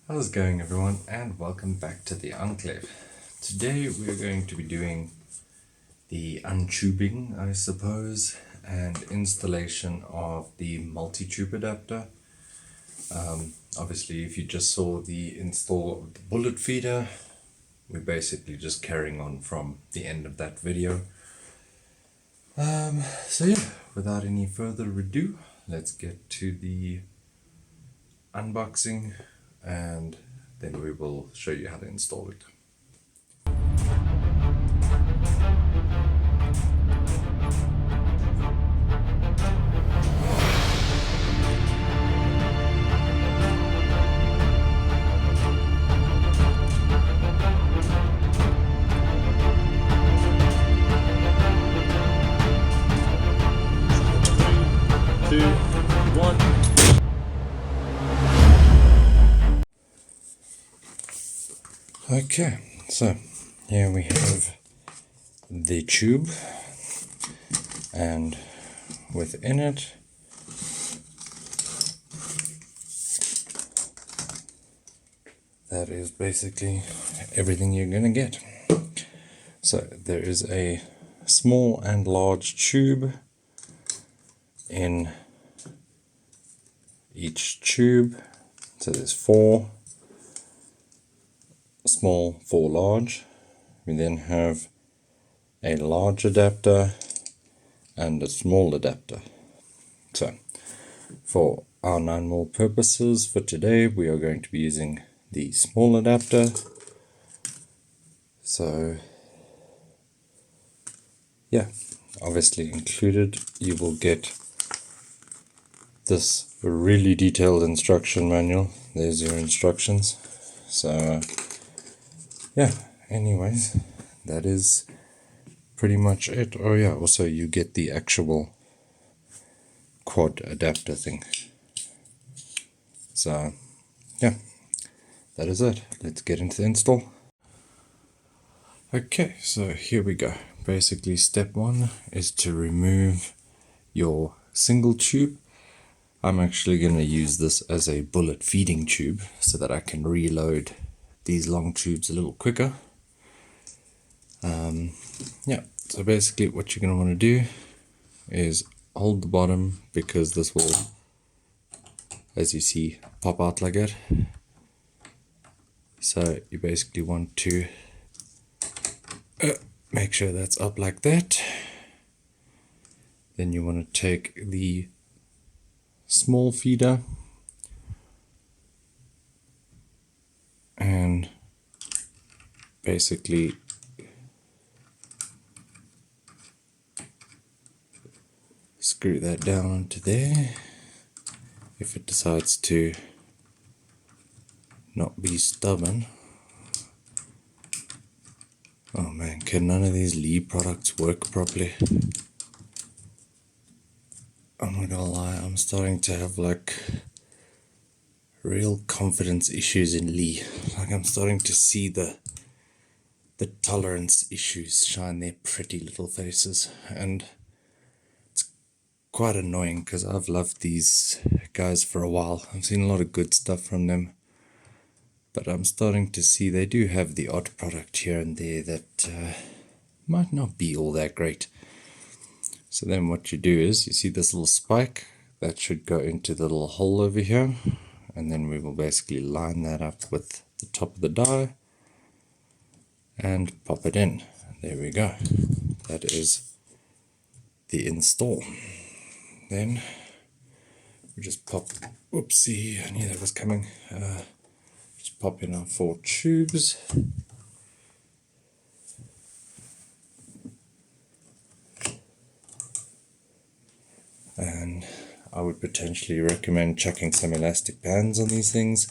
How's it going, everyone, and welcome back to the Enclave. Today we are going to be doing the untubing, I suppose, and installation of the multi-tube adapter. Obviously, if you just saw the install of the bullet feeder, we're basically just carrying on from the end of that video. So yeah, without any further ado, let's get to the unboxing and then we will show you how to install it. Two, one. Okay, so here we have the tube, and within it that is basically everything you're gonna get. So there is a small and large tube in each tube. So there's 4 small, 4 large. We then have a large adapter and a small adapter. So for our 9mm purposes for today, we are going to be using the small adapter. So yeah, obviously included you will get this really detailed instruction manual. There's your instructions. So yeah, anyways, that is pretty much it. Oh yeah, also you get the actual quad adapter thing. So yeah, that is it. Let's get into the install. Okay, so here we go. Basically, step 1 is to remove your single tube. I'm actually going to use this as a bullet feeding tube so that I can reload these long tubes a little quicker. Yeah, so basically what you're going to want to do is hold the bottom, because this will, as you see, pop out like that. So you basically want to make sure that's up like that. Then you want to take the small feeder and basically screw that down onto there. If it decides to not be stubborn. Oh man, can none of these Lee products work properly? I'm not gonna lie, I'm starting to have like real confidence issues in Lee. Like I'm starting to see the tolerance issues shine their pretty little faces, and it's quite annoying because I've loved these guys for a while. I've seen a lot of good stuff from them, but I'm starting to see they do have the odd product here and there that might not be all that great. So then what you do is, you see this little spike that should go into the little hole over here, and then we will basically line that up with the top of the die and pop it in. There we go. That is the install. Then we just pop, whoopsie, I knew that was coming. Just pop in our 4 tubes. And I would potentially recommend chucking some elastic bands on these things,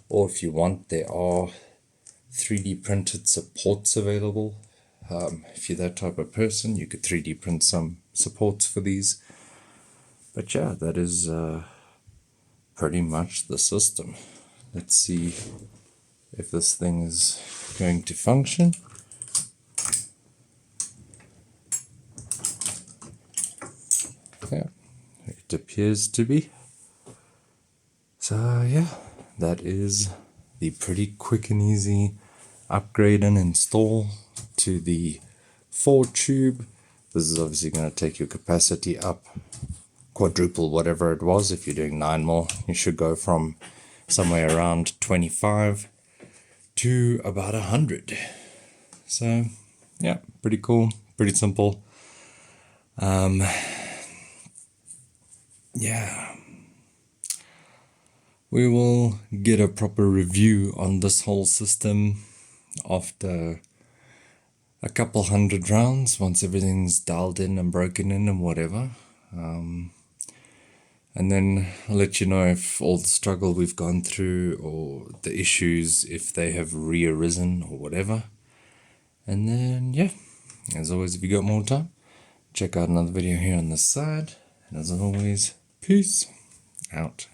or if you want, there are 3D printed supports available. If you're that type of person, you could 3D print some supports for these. But yeah, that is pretty much the system. Let's see if this thing is going to function. Yeah, it appears to be. So yeah, that is the pretty quick and easy upgrade and install to the 4 tube. This is obviously going to take your capacity up quadruple whatever it was. If you're doing 9 mil, you should go from somewhere around 25 to about 100. So yeah, pretty cool, pretty simple. Yeah, we will get a proper review on this whole system after a couple hundred rounds, once everything's dialed in and broken in and whatever. And then I'll let you know if all the struggle we've gone through or the issues, if they have re-arisen or whatever. And then, yeah, as always, if you got more time, check out another video here on this side. And as always, peace out.